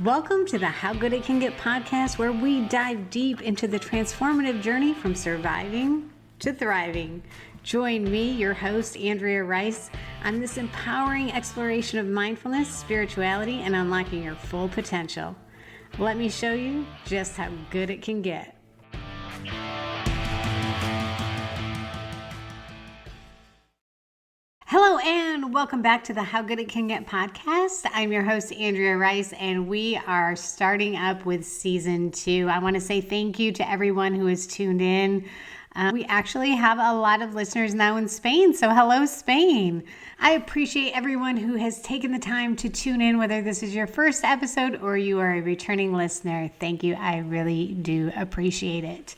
Welcome to the How Good It Can Get podcast, where we dive deep into the transformative journey from surviving to thriving. Join me, your host, Andrea Rice, on this empowering exploration of mindfulness, spirituality, and unlocking your full potential. Let me show you just how good it can get. Hello and welcome back to the How Good It Can Get podcast. I'm your host, Andrea Rice, and we are starting up with season 2. I want to say thank you to everyone who has tuned in. We actually have a lot of listeners now in Spain, so hello, Spain. I appreciate everyone who has taken the time to tune in, whether this is your first episode or you are a returning listener. Thank you. I really do appreciate it.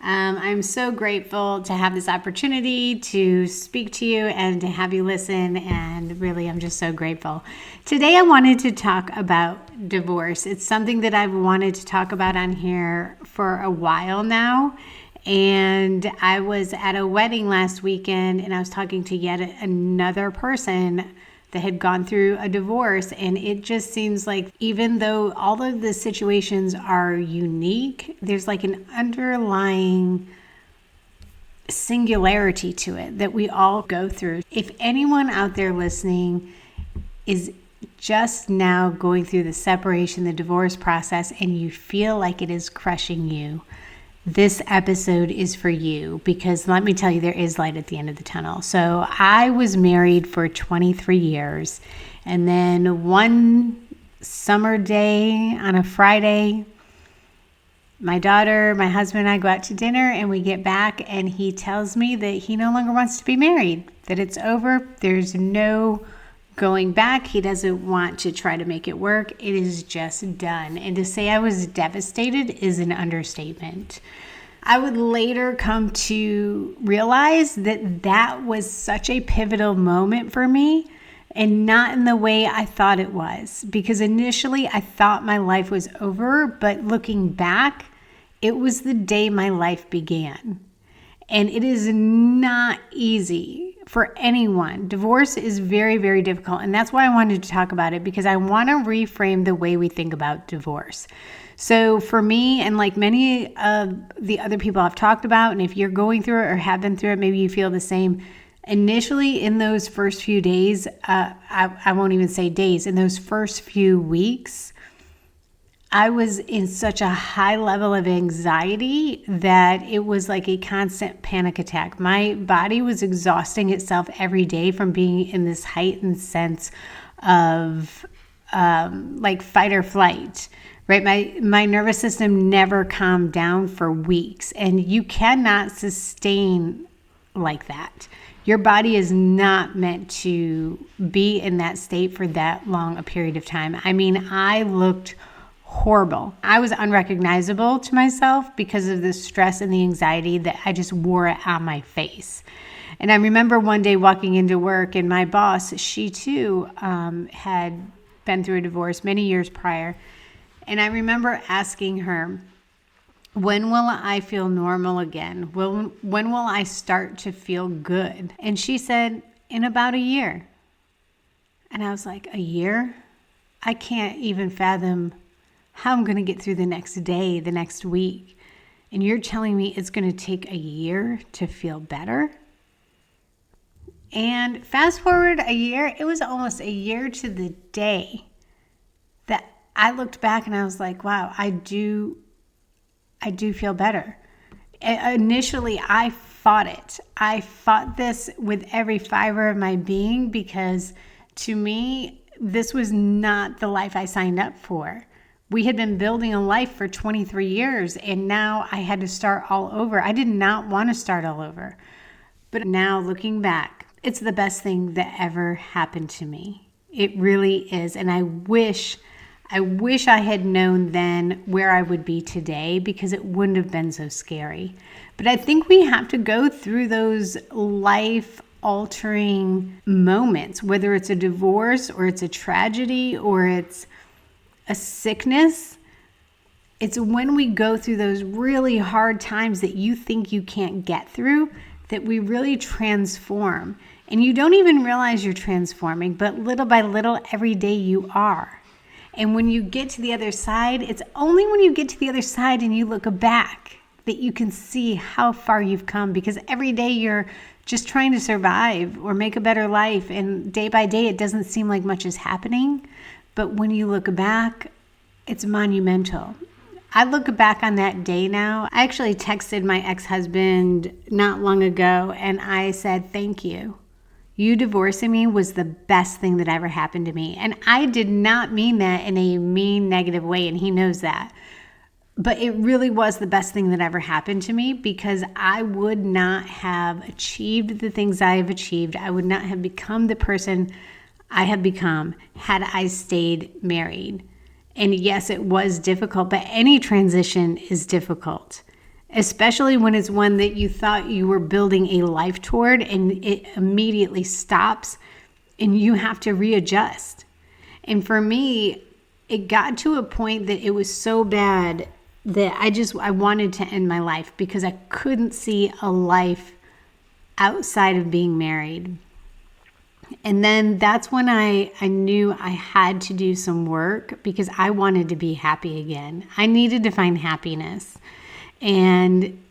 I'm so grateful to have this opportunity to speak to you and to have you listen, and really I'm just so grateful. Today I wanted to talk about divorce. It's something that I've wanted to talk about on here for a while now, and I was at a wedding last weekend and I was talking to yet another person that had gone through a divorce, and it just seems like even though all of the situations are unique, there's like an underlying singularity to it that we all go through. If anyone out there listening is just now going through the separation, the divorce process, and you feel like it is crushing you, this episode is for you, because let me tell you, there is light at the end of the tunnel. So I was married for 23 years, and then one summer day on a Friday, my daughter, my husband, and I go out to dinner, and we get back, and he tells me that he no longer wants to be married, that it's over. There's no going back. He doesn't want to try to make it work. It is just done. And to say I was devastated is an understatement. I would later come to realize that that was such a pivotal moment for me, and not in the way I thought it was. Because initially I thought my life was over, but looking back, it was the day my life began. And it is not easy for anyone. Divorce is very, very difficult. And that's why I wanted to talk about it, because I want to reframe the way we think about divorce. So for me, and like many of the other people I've talked about, and if you're going through it or have been through it, maybe you feel the same. Initially, in those first few days, I won't even say days, in those first few weeks, I was in such a high level of anxiety that it was like a constant panic attack. My body was exhausting itself every day from being in this heightened sense of like fight or flight, right? My nervous system never calmed down for weeks, and you cannot sustain like that. Your body is not meant to be in that state for that long a period of time. I mean, I looked horrible. I was unrecognizable to myself because of the stress and the anxiety that I just wore it on my face. And I remember one day walking into work, and my boss, she too had been through a divorce many years prior. And I remember asking her, when will I feel normal again? When will I start to feel good? And she said, in about a year. And I was like, a year? I can't even fathom how I'm going to get through the next day, the next week. And you're telling me it's going to take a year to feel better? And fast forward a year, it was almost a year to the day that I looked back and I was like, wow, I do feel better. Initially, I fought it. I fought this with every fiber of my being, because to me, this was not the life I signed up for. We had been building a life for 23 years, and now I had to start all over. I did not want to start all over. But now looking back, it's the best thing that ever happened to me. It really is. And I wish I had known then where I would be today, because it wouldn't have been so scary. But I think we have to go through those life-altering moments, whether it's a divorce or it's a tragedy or it's a sickness. It's when we go through those really hard times that you think you can't get through that we really transform. And you don't even realize you're transforming, but little by little, every day you are. And when you get to the other side, it's only when you get to the other side and you look back that you can see how far you've come, because every day you're just trying to survive or make a better life. And day by day, it doesn't seem like much is happening. But when you look back, it's monumental. I look back on that day now. I actually texted my ex-husband not long ago and I said, thank you. You divorcing me was the best thing that ever happened to me. And I did not mean that in a mean, negative way, and he knows that. But it really was the best thing that ever happened to me, because I would not have achieved the things I have achieved. I would not have become the person I have become had I stayed married. And yes, it was difficult, but any transition is difficult, especially when it's one that you thought you were building a life toward and it immediately stops and you have to readjust. And for me, it got to a point that it was so bad that I wanted to end my life, because I couldn't see a life outside of being married. And then that's when I knew I had to do some work, because I wanted to be happy again. I needed to find happiness. And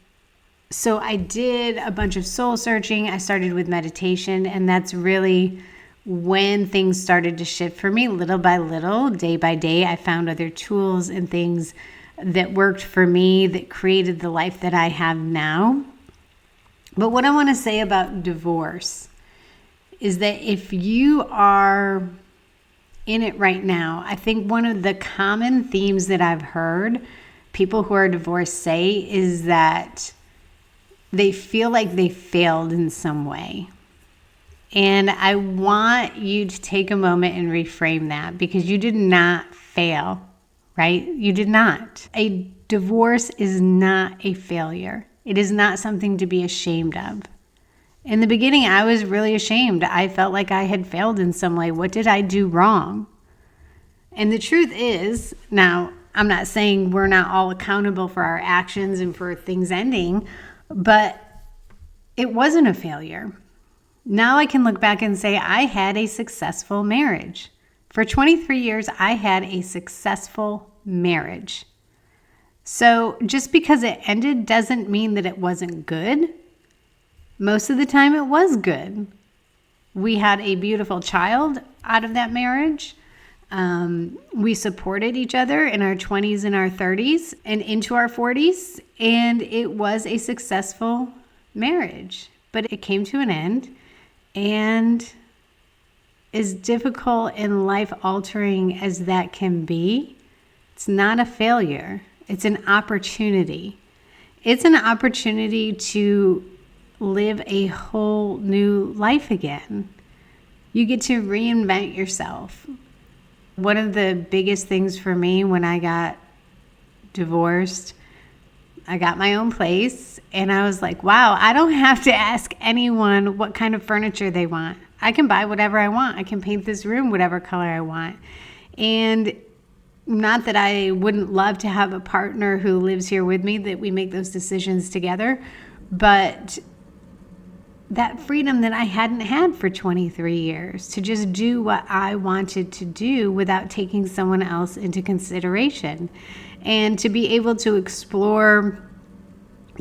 so I did a bunch of soul searching. I started with meditation, and that's really when things started to shift for me little by little, day by day. I found other tools and things that worked for me, that created the life that I have now. But what I want to say about divorce is that if you are in it right now, I think one of the common themes that I've heard people who are divorced say is that they feel like they failed in some way. And I want you to take a moment and reframe that, because you did not fail, right? You did not. A divorce is not a failure. It is not something to be ashamed of. In the beginning, I was really ashamed. I felt like I had failed in some way. What did I do wrong? And the truth is, now, I'm not saying we're not all accountable for our actions and for things ending, but it wasn't a failure. Now I can look back and say I had a successful marriage. For 23 years, I had a successful marriage. So just because it ended doesn't mean that it wasn't good. Most of the time it was good. We had a beautiful child out of that marriage. We supported each other in our 20s and our 30s and into our 40s. And it was a successful marriage. But it came to an end. And as difficult and life-altering as that can be, it's not a failure. It's an opportunity. It's an opportunity to live a whole new life again. You get to reinvent yourself. One of the biggest things for me when I got divorced, I got my own place, and I was like, wow, I don't have to ask anyone what kind of furniture they want. I can buy whatever I want. I can paint this room whatever color I want. And not that I wouldn't love to have a partner who lives here with me, that we make those decisions together, but that freedom that I hadn't had for 23 years to just do what I wanted to do without taking someone else into consideration, and to be able to explore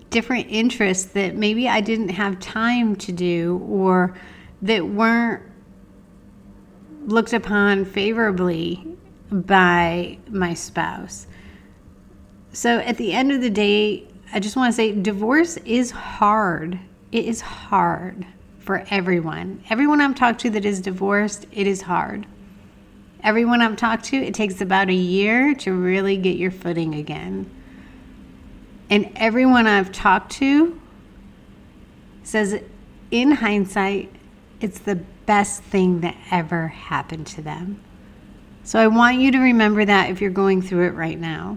different interests that maybe I didn't have time to do, or that weren't looked upon favorably by my spouse. So at the end of the day, I just want to say divorce is hard. It is hard for everyone. Everyone I've talked to that is divorced, it is hard. Everyone I've talked to, it takes about a year to really get your footing again. And everyone I've talked to says, in hindsight, it's the best thing that ever happened to them. So I want you to remember that if you're going through it right now.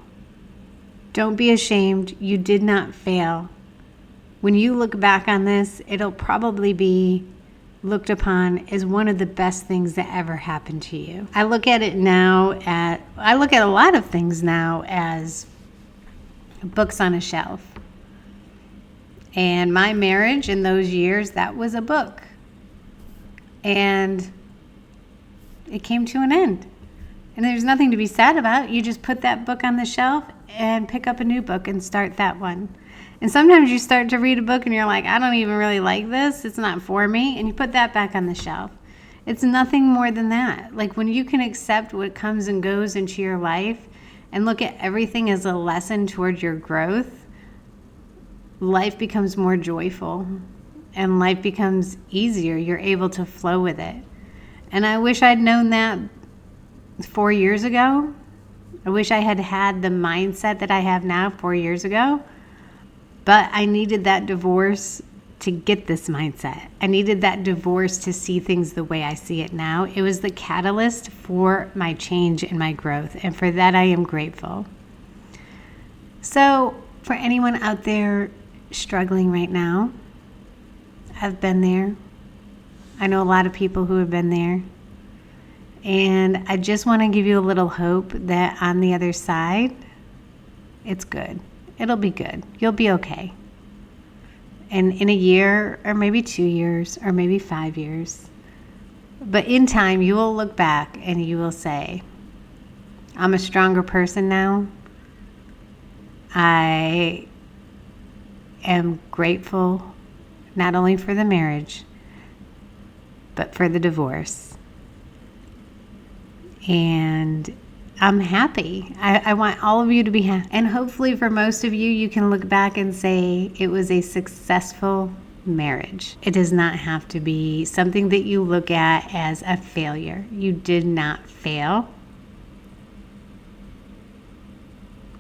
Don't be ashamed. You did not fail. When you look back on this, it'll probably be looked upon as one of the best things that ever happened to you. I look at a lot of things now as books on a shelf. And my marriage in those years, that was a book. And it came to an end. And there's nothing to be sad about. You just put that book on the shelf and pick up a new book and start that one. And sometimes you start to read a book and you're like, I don't even really like this. It's not for me. And you put that back on the shelf. It's nothing more than that. Like when you can accept what comes and goes into your life and look at everything as a lesson toward your growth, life becomes more joyful and life becomes easier. You're able to flow with it. And I wish I'd known that 4 years ago. I wish I had had the mindset that I have now 4 years ago. But I needed that divorce to get this mindset. I needed that divorce to see things the way I see it now. It was the catalyst for my change and my growth. And for that, I am grateful. So for anyone out there struggling right now, I've been there. I know a lot of people who have been there. And I just want to give you a little hope that on the other side, it's good. It'll be good. You'll be okay. And in a year, or maybe 2 years, or maybe 5 years, but in time, you will look back and you will say, I'm a stronger person now. I am grateful not only for the marriage, but for the divorce. And I'm happy. I want all of you to be happy. And hopefully for most of you, you can look back and say it was a successful marriage. It does not have to be something that you look at as a failure. You did not fail.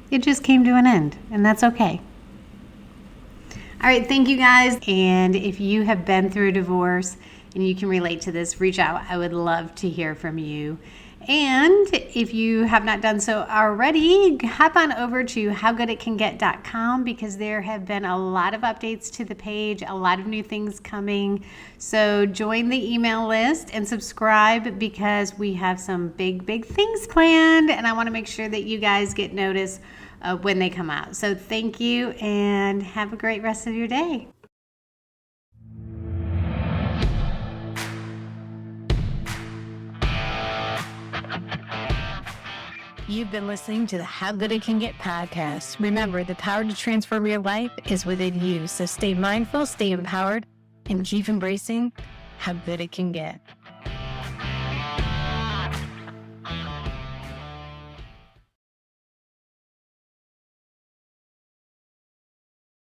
It just came to an end, and that's okay. All right, thank you guys. And if you have been through a divorce and you can relate to this, reach out. I would love to hear from you. And if you have not done so already, hop on over to howgooditcanget.com because there have been a lot of updates to the page, a lot of new things coming. So join the email list and subscribe because we have some big things planned. And I want to make sure that you guys get notice when they come out. So thank you and have a great rest of your day. You've been listening to the How Good It Can Get podcast. Remember, the power to transform your life is within you. So stay mindful, stay empowered, and keep embracing how good it can get.